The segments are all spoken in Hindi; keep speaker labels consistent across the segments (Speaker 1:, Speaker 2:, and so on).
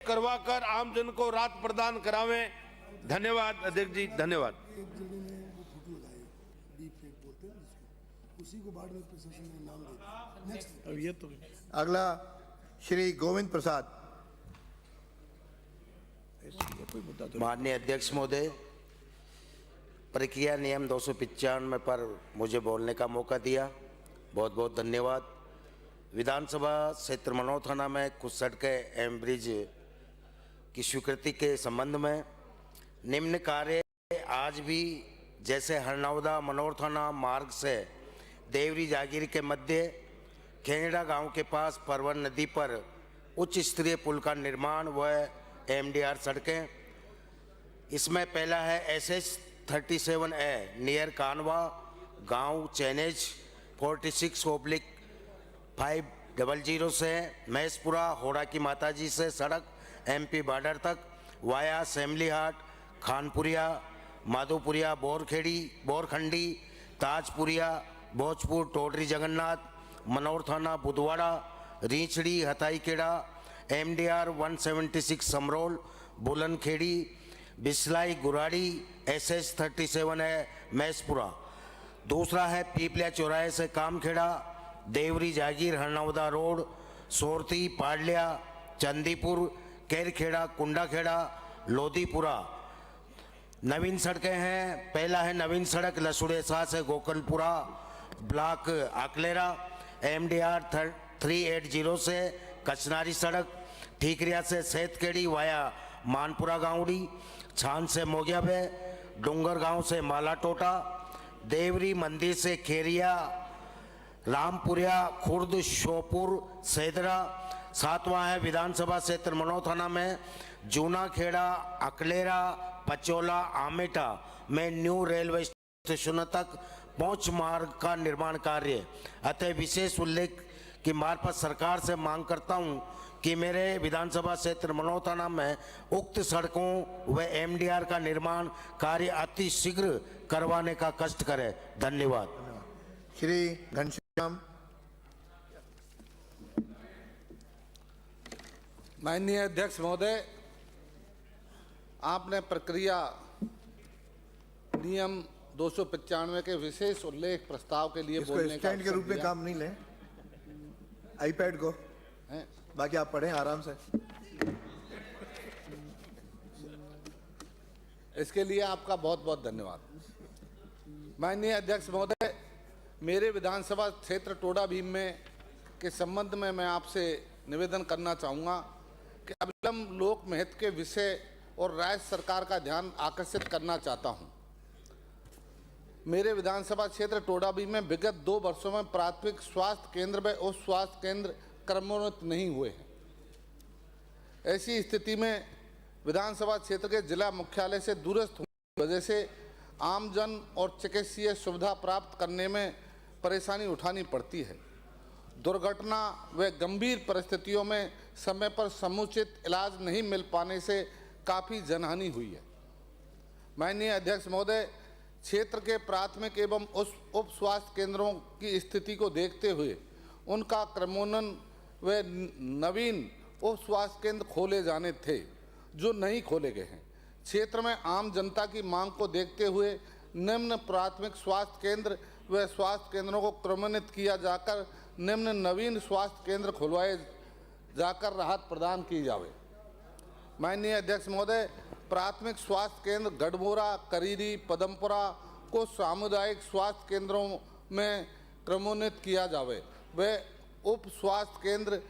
Speaker 1: करवाकर आमजन को राहत प्रदान करावें। धन्यवाद अध्यक्ष जी, धन्यवाद।
Speaker 2: एक जगह ने वो फोटो लगाई, डीप फेक बोलते हैं जिसको, उसी को बाद में प्रशासन ने नाम दे दिया। नेक्स्ट।
Speaker 3: अब ये तो
Speaker 4: अगला श्री गोविंद प्रसाद।
Speaker 5: माननीय अध्यक्ष महोदय, प्रक्रिया नियम 295 पर मुझे बोलने का मौका दिया, बहुत बहुत धन्यवाद। विधानसभा क्षेत्र मनोर थाना में कुछ सड़कें एवं ब्रिज की स्वीकृति के संबंध में निम्न कार्य आज भी, जैसे हरनौदा मनोर थाना मार्ग से देवरी जागीर के मध्य खेंगड़ा गांव के पास परवन नदी पर उच्च स्तरीय पुल का निर्माण व एमडीआर सड़कें। इसमें पहला है SS 37A नियर कानवा गांव चैनेज 46/500 से महेशपुरा होड़ा की माताजी से सड़क MP बॉर्डर तक वाया सेमली हाट खानपुरिया माधोपुरिया बोरखंडी ताजपुरिया भोजपुर टोडरी जगन्नाथ मनोर थाना बुधवाड़ा रीछड़ी Hathaikheda MDR 176 समरोल बुलनखेड़ी बिस्लाई Gurari SS 37A मैसपुरा। दूसरा है पीपलिया चौराहे से कामखेड़ा देवरी जागीर हरनौदा रोड सोरती पाडलिया चंदीपुर केरखेड़ा कुंडाखेड़ा लोधीपुरा। नवीन सड़कें हैं, पहला है नवीन सड़क लसुड़े शाह से गोकलपुरा ब्लॉक आकलेरा MDR 380 से कचनारी सड़क ठीकरिया से सेतकेड़ी वाया मानपुरा गांवड़ी छान से मोगियाबे डूंगर गांव से माला टोटा देवरी मंदिर से खेरिया रामपुरिया खुर्द शोपुर सेदरा। सातवां है विधानसभा क्षेत्र मनोर थाना में जूना खेड़ा अकलेरा पचोला आमेटा में न्यू रेलवे स्टेशन तक पहुंच मार्ग का निर्माण कार्य। अतः विशेष उल्लेख की मार्फत सरकार से मांग करता हूं कि मेरे विधानसभा क्षेत्र मनोर थाना में उक्त सड़कों व MDR का निर्माण कार्य अति शीघ्र करवाने का कष्ट करें। धन्यवाद।
Speaker 4: श्री घनश्याम।
Speaker 6: माननीय अध्यक्ष महोदय, आपने प्रक्रिया नियम 295 के विशेष उल्लेख प्रस्ताव के लिए बोलने का
Speaker 4: स्टैंड के रूप में काम नहीं लें, आईपैड को
Speaker 6: है।
Speaker 4: बाकी आप पढ़ें आराम से।
Speaker 6: इसके लिए आपका बहुत बहुत धन्यवाद। माननीय अध्यक्ष महोदय, मेरे विधानसभा क्षेत्र टोडा भीम में के संबंध में मैं आपसे निवेदन करना चाहूँगा कि अविलंब लोक महत्व के विषय और राज्य सरकार का ध्यान आकर्षित करना चाहता हूँ। मेरे विधानसभा क्षेत्र टोडा भीम में विगत 2 वर्षों में प्राथमिक स्वास्थ्य केंद्र व उप स्वास्थ्य केंद्र क्रमोन्नत नहीं हुए हैं। ऐसी स्थिति में विधानसभा क्षेत्र के जिला मुख्यालय से दूरस्थ होने की वजह से आमजन और चिकित्सीय सुविधा प्राप्त करने में परेशानी उठानी पड़ती है। दुर्घटना व गंभीर परिस्थितियों में समय पर समुचित इलाज नहीं मिल पाने से काफ़ी जनहानि हुई है। माननीय अध्यक्ष महोदय, क्षेत्र के प्राथमिक एवं उप स्वास्थ्य केंद्रों की स्थिति को देखते हुए उनका क्रमोन्नयन व नवीन उप स्वास्थ्य केंद्र खोले जाने थे जो नहीं खोले गए हैं। क्षेत्र में आम जनता की मांग को देखते हुए निम्न प्राथमिक स्वास्थ्य केंद्र व स्वास्थ्य केंद्रों को क्रमोन्नत किया जाकर निम्न नवीन स्वास्थ्य केंद्र खुलवाए जाकर राहत प्रदान की जावे। माननीय अध्यक्ष महोदय, प्राथमिक स्वास्थ्य केंद्र गढ़मोरा करीरी पदमपुरा को सामुदायिक स्वास्थ्य केंद्रों में क्रमोन्नत किया जावे। वे उप स्वास्थ्य केंद्र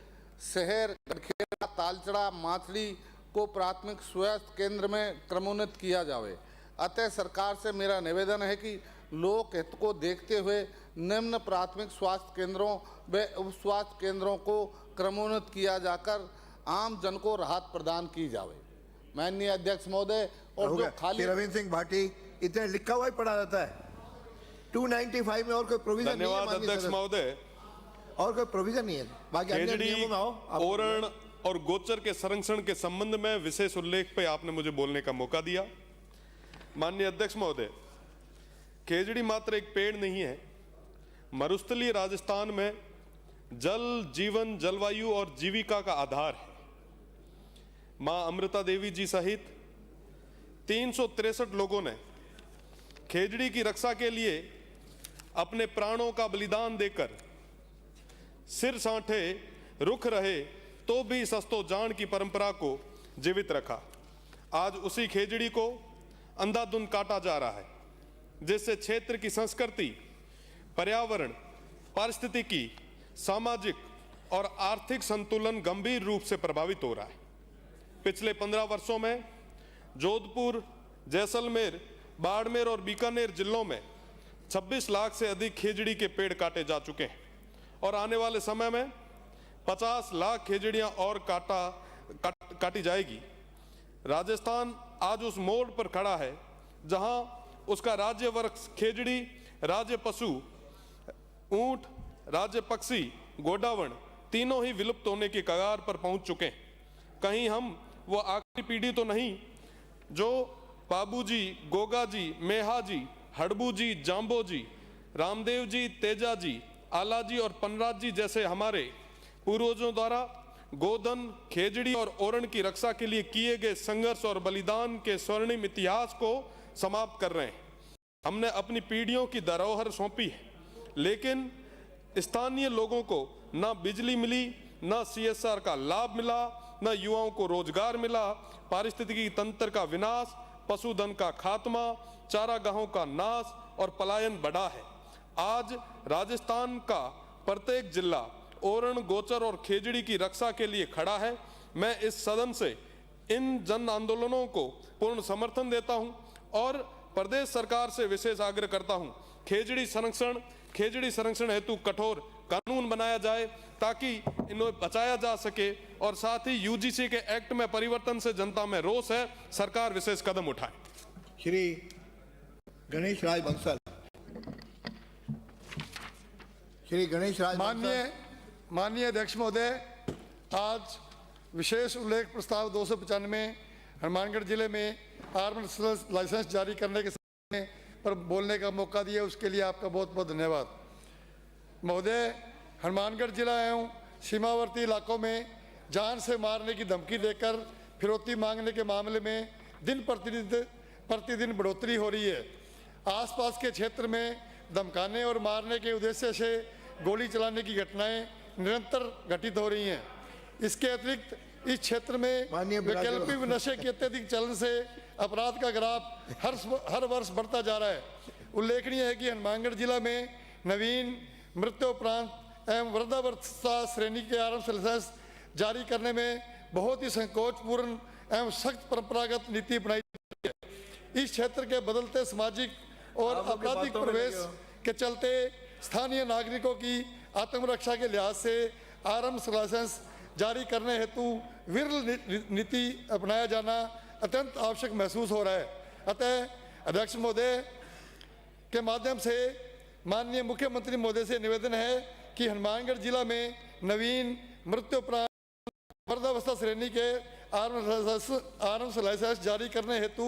Speaker 6: शहर गढ़खेड़ा तालचड़ा माछली को प्राथमिक स्वास्थ्य केंद्र में क्रमोन्नत किया जावे। अतः सरकार से मेरा निवेदन है कि लोक हित को देखते हुए निम्न प्राथमिक स्वास्थ्य केंद्रों व उप स्वास्थ्य केंद्रों को क्रमोन्नत किया जाकर आम जन को राहत प्रदान की जावे। माननीय अध्यक्ष महोदय, और जो खाली
Speaker 4: रविंद्र सिंह भाटी इतने लिखा हुआ ही पढ़ा जाता है 295 में और कोई प्रोविजन नहीं है।
Speaker 7: धन्यवाद अध्यक्ष महोदय।
Speaker 4: और कोई प्रोविजन नहीं है। बाकी अन्य नियमों में आओ।
Speaker 7: ओरण और गोचर के संरक्षण के संबंध में विशेष उल्लेख पे आपने मुझे बोलने का मौका दिया। माननीय अध्यक्ष महोदय, खेजड़ी मात्र एक पेड़ नहीं है। मरुस्थलीय राजस्थान में जल जीवन जलवायु और जीविका का आधार है। मां अमृता देवी जी सहित 363 लोगों ने खेजड़ी की रक्षा के लिए अपने प्राणों का बलिदान देकर सिर सांठे रुख रहे तो भी सस्तो जान की परंपरा को जीवित रखा। आज उसी खेजड़ी को अंधाधुंध काटा जा रहा है, जिससे क्षेत्र की संस्कृति, पर्यावरण, पारिस्थितिकी, सामाजिक और आर्थिक संतुलन गंभीर रूप से प्रभावित हो रहा है। पिछले 15 वर्षों में जोधपुर, जैसलमेर, बाड़मेर और बीकानेर जिलों में 26 लाख से अधिक खेजड़ी के पेड़ काटे जा चुके हैं और आने वाले समय में 50 लाख खेजड़ियां और काटी जाएगी। राजस्थान आज उस मोड़ पर खड़ा है जहां उसका राज्य वृक्ष खेजड़ी, राज्य पशु ऊंट, राज्य पक्षी गोडावण तीनों ही विलुप्त होने की कगार पर पहुंच चुके हैं। कहीं हम वो आखिरी पीढ़ी तो नहीं जो बाबूजी, गोगा जी, मेहा जी, हड़बू जी, जाम्बो जी, रामदेव जी, तेजा जी, आला जी और पनराज जी जैसे हमारे पूर्वजों द्वारा गोधन, खेजड़ी और ओरण की रक्षा के लिए किए गए संघर्ष और बलिदान के स्वर्णिम इतिहास को समाप्त कर रहे हैं। हमने अपनी पीढ़ियों की धरोहर सौंपी है, लेकिन स्थानीय लोगों को ना बिजली मिली, ना CSR का लाभ मिला, ना युवाओं को रोजगार मिला। पारिस्थितिकी तंत्र का विनाश, पशुधन का खात्मा, चारागाहों का नाश और पलायन बढ़ा है। आज राजस्थान का प्रत्येक जिला ओरण, गोचर और खेजड़ी की रक्षा के लिए खड़ा है। मैं इस सदन से इन जन आंदोलनों को पूर्ण समर्थन देता हूं और प्रदेश सरकार से विशेष आग्रह करता हूं, खेजड़ी संरक्षण हेतु कठोर कानून बनाया जाए ताकि इन्हें बचाया जा सके और साथ ही UGC के एक्ट में परिवर्तन से जनता में रोष है, सरकार विशेष कदम उठाए।
Speaker 4: श्री गणेश राज बंसल। श्री गणेश राज बंसल।
Speaker 2: माननीय अध्यक्ष महोदय, आज विशेष उल्लेख प्रस्ताव 295 हनुमानगढ़ जिले में आर्म्स लाइसेंस जारी करने के समय पर बोलने का मौका दिया, उसके लिए आपका बहुत बहुत धन्यवाद। महोदय, हनुमानगढ़ जिला एवं सीमावर्ती इलाकों में जान से मारने की धमकी देकर फिरौती मांगने के मामले में दिन प्रतिदिन बढ़ोतरी हो रही है। आसपास के क्षेत्र में धमकाने और मारने के उद्देश्य से गोली चलाने की घटनाएं निरंतर घटित हो रही हैं। इसके अतिरिक्त इस क्षेत्र में वैकल्पिक नशे के अत्यधिक चलन से अपराध का ग्राफ हर वर्ष बढ़ता जा रहा है। उल्लेखनीय है कि हनुमानगढ़ जिला में नवीन, मृत्युपरांत एवं वृद्धावस्था श्रेणी के आरम्भ लाइसेंस जारी करने में बहुत ही संकोचपूर्ण एवं सख्त परंपरागत नीति अपनाई जाती है। इस क्षेत्र के बदलते सामाजिक और आपराधिक प्रवेश के चलते स्थानीय नागरिकों की आत्मरक्षा के लिहाज से आरम्भ लाइसेंस जारी करने हेतु विरल नीति अपनाया जाना अत्यंत आवश्यक महसूस हो रहा है। अतः अध्यक्ष महोदय के माध्यम से माननीय मुख्यमंत्री महोदय से निवेदन है कि हनुमानगढ़ जिला में नवीन, मृत्युपरांत, वृद्धावस्था श्रेणी के आरम्भ लाइसेंस जारी करने हेतु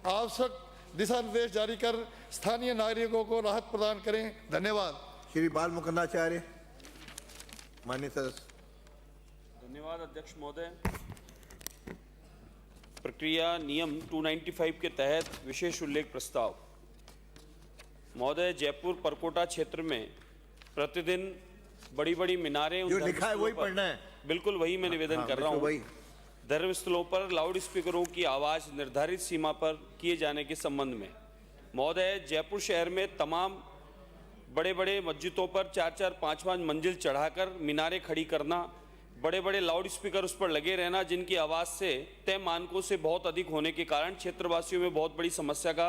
Speaker 2: आवश्यक दिशा निर्देश जारी कर स्थानीय नागरिकों को राहत प्रदान करें। धन्यवाद।
Speaker 4: श्री बाल मुकुंदाचार्य। माननीय सदस्य।
Speaker 3: धन्यवाद अध्यक्ष महोदय। प्रक्रिया नियम 295 के तहत विशेष उल्लेख प्रस्ताव। महोदय, जयपुर परकोटा क्षेत्र में प्रतिदिन बड़ी बड़ी मीनारें,
Speaker 4: जो लिखा है वही पढ़ना है।
Speaker 3: बिल्कुल वही मैं निवेदन कर रहा हूँ। धर्मस्थलों पर लाउड स्पीकरों की आवाज़ निर्धारित सीमा पर किए जाने के संबंध में महोदय, जयपुर शहर में तमाम बड़े बड़े मस्जिदों पर 4-4, 5-5 मंजिल चढ़ाकर मीनारें खड़ी करना, बड़े बड़े लाउड स्पीकर उस पर लगे रहना, जिनकी आवाज़ से तय मानकों से बहुत अधिक होने के कारण क्षेत्रवासियों में बहुत बड़ी समस्या का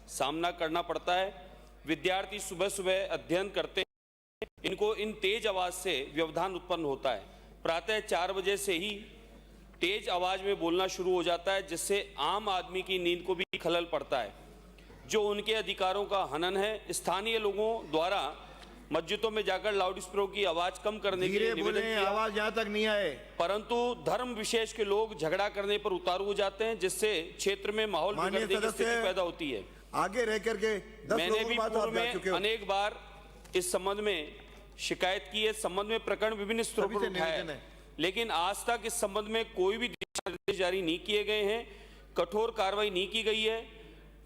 Speaker 3: सामना करना पड़ता है। विद्यार्थी सुबह सुबह अध्ययन करते हैं, इनको इन तेज आवाज़ से व्यवधान उत्पन्न होता है। प्रातः 4 बजे से ही तेज आवाज़ में बोलना शुरू हो जाता है, जिससे आम आदमी की नींद को भी खलल पड़ता है, जो उनके अधिकारों का हनन है। स्थानीय लोगों द्वारा मस्जिदों में जाकर लाउड स्पीकरों की आवाज कम करने के लिए निवेदन किया,
Speaker 4: आवाज यहाँ तक नहीं आए,
Speaker 3: परंतु धर्म विशेष के लोग झगड़ा करने पर उतारू हो जाते हैं, जिससे क्षेत्र में माहौल बिगड़ने की स्थिति पैदा होती है।
Speaker 4: आगे रह करके
Speaker 3: मैंने भी पूर्व में अनेक बार इस संबंध में शिकायत की है। संबंध में प्रकरण विभिन्न स्तरों पर उठाया है, लेकिन आज तक इस संबंध में कोई भी निर्देश जारी नहीं किए गए हैं, कठोर कार्रवाई नहीं की गई है।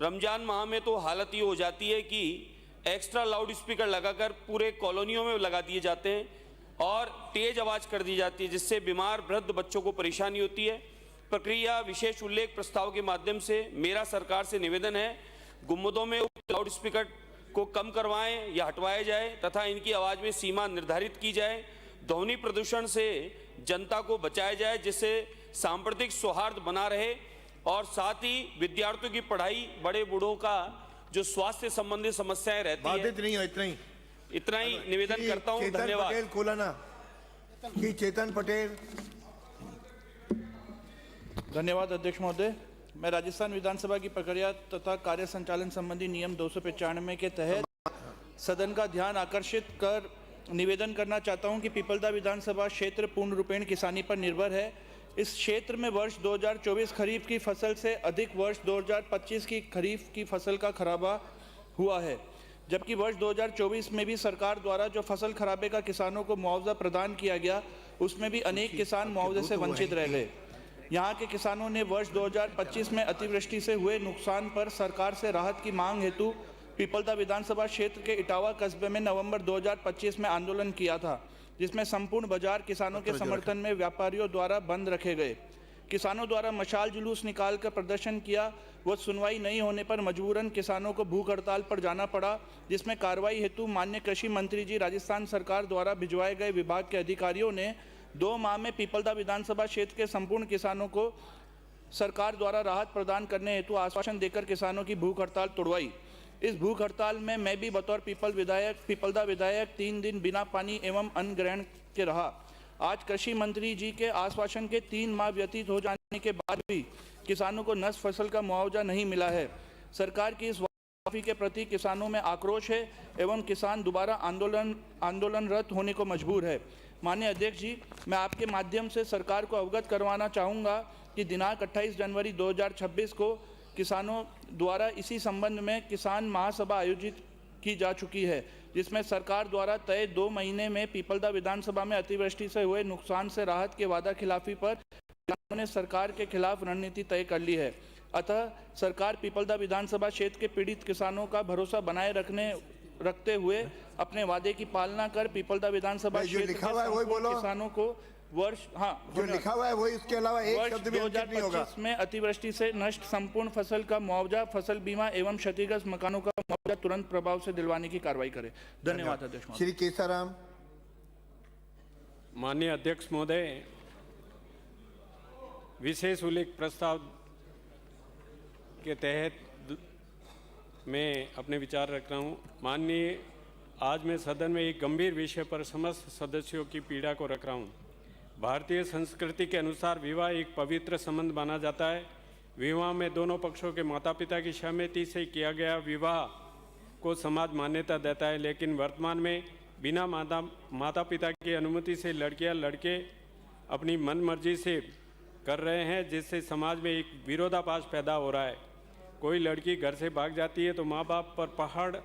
Speaker 3: रमजान माह में तो हालत ये हो जाती है कि एक्स्ट्रा लाउड स्पीकर लगाकर पूरे कॉलोनियों में लगा दिए जाते हैं और तेज आवाज कर दी जाती है, जिससे बीमार वृद्ध बच्चों को परेशानी होती है। प्रक्रिया विशेष उल्लेख प्रस्ताव के माध्यम से मेरा सरकार से निवेदन है, गुम्बदों में लाउड स्पीकर को कम करवाएं या हटवाया जाए तथा इनकी आवाज में सीमा निर्धारित की जाए। ध्वनि प्रदूषण से जनता को बचाया जाए, जिससे सांप्रदायिक सौहार्द बना रहे और साथ ही विद्यार्थियों की पढ़ाई, बड़े बूढ़ों का जो स्वास्थ्य संबंधी समस्याएं रहती है।
Speaker 4: बाधित नहीं हो,
Speaker 3: इतना ही निवेदन करता हूं।
Speaker 4: चेतन
Speaker 3: धन्यवाद।
Speaker 4: पटेल कोलाना की चेतन पटेल।
Speaker 8: धन्यवाद अध्यक्ष महोदय। मैं राजस्थान विधानसभा की प्रक्रिया तथा कार्य संचालन संबंधी नियम 295 के तहत सदन का ध्यान आकर्षित कर निवेदन करना चाहता हूं कि पीपलदा विधानसभा क्षेत्र पूर्ण रूपेण किसानी पर निर्भर है। इस क्षेत्र में वर्ष 2024 खरीफ की फसल से अधिक वर्ष 2025 की खरीफ की फसल का खराबा हुआ है, जबकि वर्ष 2024 में भी सरकार द्वारा जो फसल खराबे का किसानों को मुआवजा प्रदान किया गया, उसमें भी अनेक किसान मुआवजे से वंचित रह गए। यहाँ के किसानों ने वर्ष 2025 में अतिवृष्टि से हुए नुकसान पर सरकार से राहत की मांग हेतु पीपलदा विधानसभा क्षेत्र के इटावा कस्बे में नवंबर 2025 में आंदोलन किया था, जिसमें संपूर्ण बाजार किसानों के समर्थन में व्यापारियों द्वारा बंद रखे गए। किसानों द्वारा मशाल जुलूस निकालकर प्रदर्शन किया, वह सुनवाई नहीं होने पर मजबूरन किसानों को भूख हड़ताल पर जाना पड़ा, जिसमें कार्रवाई हेतु माननीय कृषि मंत्री जी राजस्थान सरकार द्वारा भिजवाए गए विभाग के अधिकारियों ने 2 माह में पीपलदा विधानसभा क्षेत्र के संपूर्ण किसानों को सरकार द्वारा राहत प्रदान करने हेतु आश्वासन देकर किसानों की भूख हड़ताल तोड़वाई। इस भूख हड़ताल में मैं भी बतौर पीपलदा विधायक 3 दिन बिना पानी एवं अन्न ग्रहण के रहा। आज कृषि मंत्री जी के आश्वासन के 3 माह व्यतीत हो जाने के बाद भी किसानों को नष्ट फसल का मुआवजा नहीं मिला है। सरकार की इस वाकफी के प्रति किसानों में आक्रोश है एवं किसान दोबारा आंदोलनरत होने को मजबूर है। माननीय अध्यक्ष जी, मैं आपके माध्यम से सरकार को अवगत करवाना चाहूँगा कि दिनांक 28 जनवरी 2026 को किसानों द्वारा इसी संबंध में किसान महासभा आयोजित की जा चुकी है, जिसमें सरकार द्वारा तय 2 महीने में पीपलदा विधानसभा में अतिवृष्टि से हुए नुकसान से राहत के वादा खिलाफी पर किसानों ने सरकार के खिलाफ रणनीति तय कर ली है। अतः सरकार पीपलदा विधानसभा क्षेत्र के पीड़ित किसानों का भरोसा बनाए रखते हुए अपने वादे की पालना कर पीपलदा विधानसभा क्षेत्र के किसानों को वर्ष जो लिखा हुआ है वही, इसके अलावा एक शब्द भी नहीं होगा। में अतिवृष्टि से नष्ट संपूर्ण फसल का मुआवजा, फसल बीमा एवं क्षतिग्रस्त मकानों का मुआवजा तुरंत प्रभाव से दिलवाने की कार्रवाई करें। धन्यवाद अध्यक्ष।
Speaker 4: श्री केसाराम।
Speaker 9: माननीय अध्यक्ष महोदय, विशेष उल्लेख प्रस्ताव के तहत मैं अपने विचार रख रहा हूँ। माननीय, आज मैं सदन में एक गंभीर विषय पर समस्त सदस्यों की पीड़ा को रख रहा हूँ। भारतीय संस्कृति के अनुसार विवाह एक पवित्र संबंध माना जाता है। विवाह में दोनों पक्षों के माता पिता की सहमति से किया गया विवाह को समाज मान्यता देता है, लेकिन वर्तमान में बिना माता पिता की अनुमति से लड़कियां लड़के अपनी मनमर्जी से कर रहे हैं, जिससे समाज में एक विरोधाभास पैदा हो रहा है। कोई लड़की घर से भाग जाती है तो माँ बाप पर पहाड़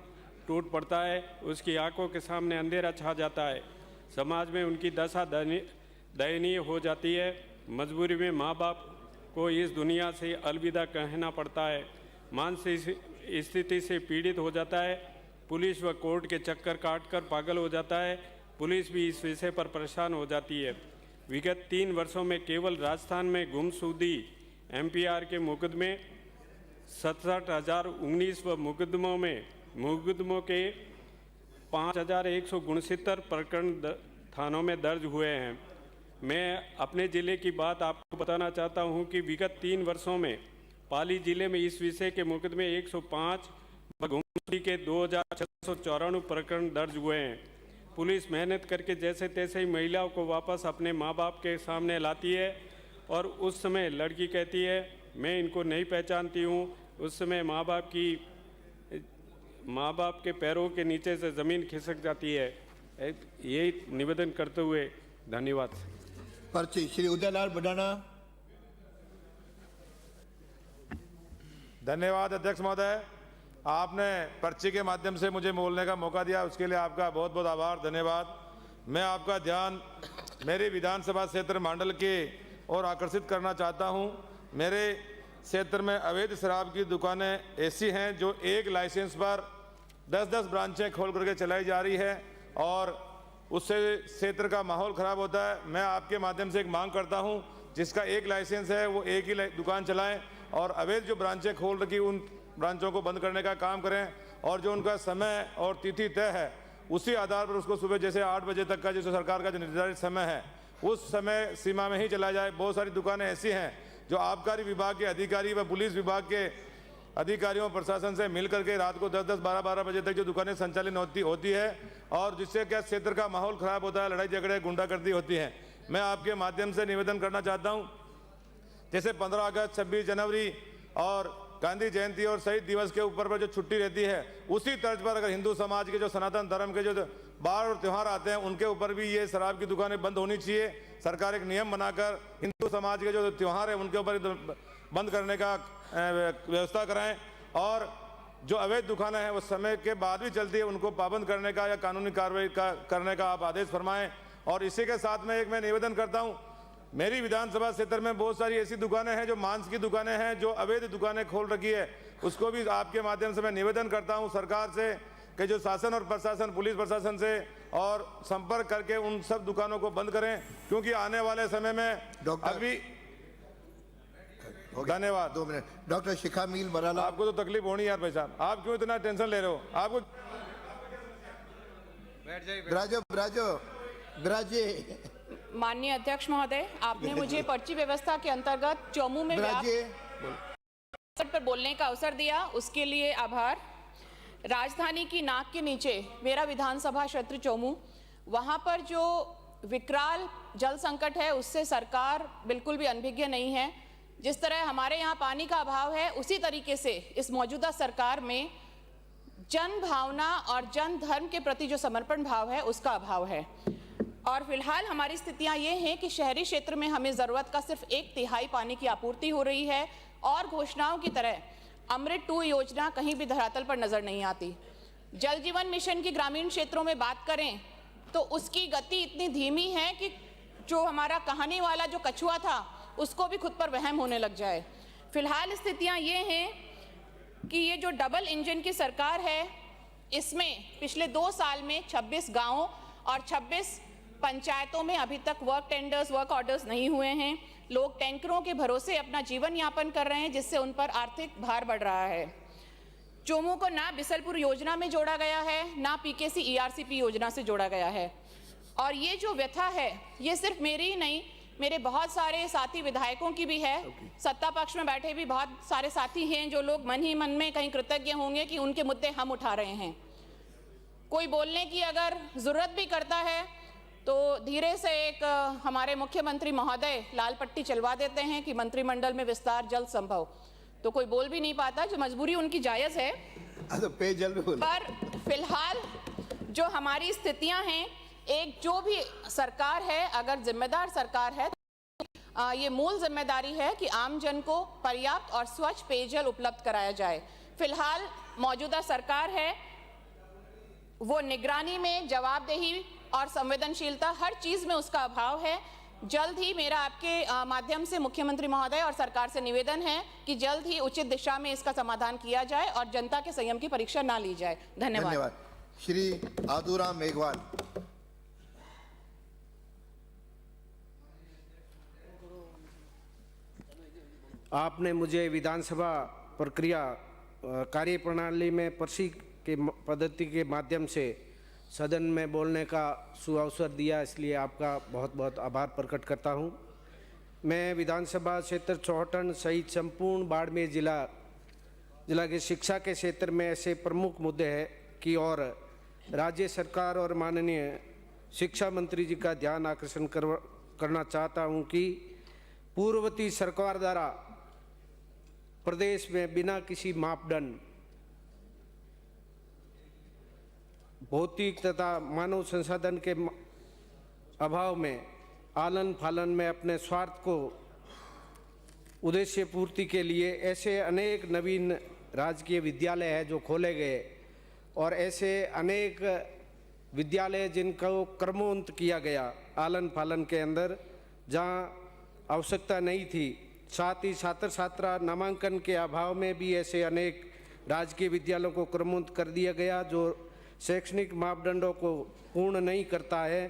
Speaker 9: टूट पड़ता है, उसकी आंखों के सामने अंधेरा छा जाता है, समाज में उनकी दशा दयनीय हो जाती है। मजबूरी में माँ बाप को इस दुनिया से अलविदा कहना पड़ता है, मानसिक स्थिति से पीड़ित हो जाता है, पुलिस व कोर्ट के चक्कर काटकर पागल हो जाता है। पुलिस भी इस विषय पर परेशान हो जाती है। विगत 3 वर्षों में केवल राजस्थान में गुमशुदगी MPR के मुकदमे 67,019 व मुकदमों के 5,169 प्रकरण थानों में दर्ज हुए हैं। मैं अपने ज़िले की बात आपको बताना चाहता हूं कि विगत 3 वर्षों में पाली जिले में इस विषय के मुकदमे 105 व गुमशुदगी के 2,694 प्रकरण दर्ज हुए हैं। पुलिस मेहनत करके जैसे तैसे ही महिलाओं को वापस अपने माँ बाप के सामने लाती है और उस समय लड़की कहती है मैं इनको नहीं पहचानती हूँ। उस समय माँ बाप के पैरों के नीचे से ज़मीन खिसक जाती है। यही निवेदन करते हुए धन्यवाद।
Speaker 4: पर्ची श्री उदयलाल बडाना।
Speaker 10: धन्यवाद अध्यक्ष महोदय, आपने पर्ची के माध्यम से मुझे बोलने का मौका दिया, उसके लिए आपका बहुत बहुत आभार, धन्यवाद। मैं आपका ध्यान मेरे विधानसभा क्षेत्र मंडल के और आकर्षित करना चाहता हूं। मेरे क्षेत्र में अवैध शराब की दुकानें ऐसी हैं जो एक लाइसेंस पर 10-10 ब्रांचें खोल करके चलाई जा रही है और उससे क्षेत्र का माहौल ख़राब होता है। मैं आपके माध्यम से एक मांग करता हूं, जिसका एक लाइसेंस है वो एक ही दुकान चलाएं और अवैध जो ब्रांचें खोल रखी उन ब्रांचों को बंद करने का काम करें और जो उनका समय और तिथि तय है उसी आधार पर उसको सुबह जैसे 8 बजे तक का जो सरकार का जो निर्धारित समय है उस समय सीमा में ही चला जाए। बहुत सारी दुकानें ऐसी हैं जो आबकारी विभाग के अधिकारी व पुलिस विभाग के अधिकारियों प्रशासन से मिल करके रात को 10-10, 12-12 बजे तक जो दुकानें संचालित होती है और जिससे क्या क्षेत्र का माहौल खराब होता है, लड़ाई झगड़े गुंडागर्दी होती है। मैं आपके माध्यम से निवेदन करना चाहता हूं, जैसे 15 अगस्त, 26 जनवरी और गांधी जयंती और शहीद दिवस के ऊपर पर जो छुट्टी रहती है उसी तर्ज पर अगर हिंदू समाज के जो सनातन धर्म के जो बार और त्यौहार आते हैं उनके ऊपर भी ये शराब की दुकानें बंद होनी चाहिए। सरकार एक नियम बनाकर हिंदू समाज के जो त्यौहार है उनके ऊपर बंद करने का व्यवस्था कराएं और जो अवैध दुकानें हैं वो समय के बाद भी चलती है उनको पाबंद करने का या कानूनी कार्रवाई करने का आप आदेश फरमाएं। और इसी के साथ में एक मैं निवेदन करता हूं, मेरी विधानसभा क्षेत्र में बहुत सारी ऐसी दुकानें हैं जो मांस की दुकानें हैं, जो अवैध दुकानें खोल रखी है, उसको भी आपके माध्यम से मैं निवेदन करता हूं सरकार से कि जो शासन और प्रशासन, पुलिस प्रशासन से और संपर्क करके उन सब दुकानों को बंद करें, क्योंकि आने वाले समय में अभी धन्यवाद।
Speaker 4: 2 मिनट। डॉक्टर शिखा मील बराला।
Speaker 10: आपको तो तकलीफ होनी यार भाई साहब, आप क्यों इतना टेंशन ले रहे हो? आपको
Speaker 4: ब्राजे।
Speaker 11: माननीय अध्यक्ष महोदय, आपने मुझे पर्ची व्यवस्था के अंतर्गत चौमू में पर बोलने का अवसर दिया, उसके लिए आभार। राजधानी की नाक के नीचे मेरा विधानसभा क्षेत्र चौमू, वहां पर जो विकराल जल संकट है उससे सरकार बिल्कुल भी अनभिज्ञ नहीं है। जिस तरह हमारे यहाँ पानी का अभाव है उसी तरीके से इस मौजूदा सरकार में जन भावना और जन धर्म के प्रति जो समर्पण भाव है उसका अभाव है। और फिलहाल हमारी स्थितियां ये हैं कि शहरी क्षेत्र में हमें ज़रूरत का सिर्फ 1/3 पानी की आपूर्ति हो रही है और घोषणाओं की तरह अमृत 2 योजना कहीं भी धरातल पर नजर नहीं आती। जल जीवन मिशन की ग्रामीण क्षेत्रों में बात करें तो उसकी गति इतनी धीमी है कि जो हमारा कहानी वाला जो कछुआ था उसको भी खुद पर वहम होने लग जाए। फिलहाल स्थितियां ये हैं कि ये जो डबल इंजन की सरकार है इसमें पिछले 2 साल में 26 गांवों और 26 पंचायतों में अभी तक वर्क ऑर्डर्स नहीं हुए हैं। लोग टैंकरों के भरोसे अपना जीवन यापन कर रहे हैं, जिससे उन पर आर्थिक भार बढ़ रहा है। चोमू को ना बिसलपुर योजना में जोड़ा गया है, ना पीकेसी ईआरसीपी योजना से जोड़ा गया है। और ये जो व्यथा है ये सिर्फ मेरी ही नहीं, मेरे बहुत सारे साथी विधायकों की भी है। सत्ता पक्ष में बैठे भी बहुत सारे साथी हैं जो लोग मन ही मन में कहीं कृतज्ञ होंगे कि उनके मुद्दे हम उठा रहे हैं। कोई बोलने की अगर जरूरत भी करता है तो धीरे से एक हमारे मुख्यमंत्री महोदय लाल पट्टी चलवा देते हैं कि मंत्रिमंडल में विस्तार जल्द संभव, तो कोई बोल भी नहीं पाता, जो मजबूरी उनकी जायज़ है। पर फिलहाल जो हमारी स्थितियां हैं, एक जो भी सरकार है अगर जिम्मेदार सरकार है तो ये मूल जिम्मेदारी है कि आम जन को पर्याप्त और स्वच्छ पेयजल उपलब्ध कराया जाए। फिलहाल मौजूदा सरकार है वो निगरानी में, जवाबदेही और संवेदनशीलता हर चीज में उसका अभाव है। जल्द ही मेरा आपके माध्यम से मुख्यमंत्री महोदय और सरकार से निवेदन है कि जल्द ही उचित दिशा में इसका समाधान किया जाए और जनता के संयम की परीक्षा ना ली जाए। धन्यवाद।
Speaker 4: श्री आदुराम मेघवाल।
Speaker 12: आपने मुझे विधानसभा प्रक्रिया कार्यप्रणाली में पर्ची के पद्धति के माध्यम से सदन में बोलने का सुअवसर दिया, इसलिए आपका बहुत बहुत आभार प्रकट करता हूं। मैं विधानसभा क्षेत्र चौहटन सहित संपूर्ण बाड़मेर जिला के शिक्षा के क्षेत्र में ऐसे प्रमुख मुद्दे हैं कि और राज्य सरकार और माननीय शिक्षा मंत्री जी का ध्यान आकर्षण करना चाहता हूं कि पूर्ववर्ती सरकार द्वारा प्रदेश में बिना किसी मापदंड, भौतिक तथा मानव संसाधन के अभाव में आलन फालन में अपने स्वार्थ को उद्देश्य पूर्ति के लिए ऐसे अनेक नवीन राजकीय विद्यालय हैं जो खोले गए और ऐसे अनेक विद्यालय जिनको क्रमोन्नत किया गया आलन फालन के अंदर, जहाँ आवश्यकता नहीं थी। साथ ही छात्र छात्रा नामांकन के अभाव में भी ऐसे अनेक राजकीय विद्यालयों को क्रमोन्नत कर दिया गया जो शैक्षणिक मापदंडों को पूर्ण नहीं करता है।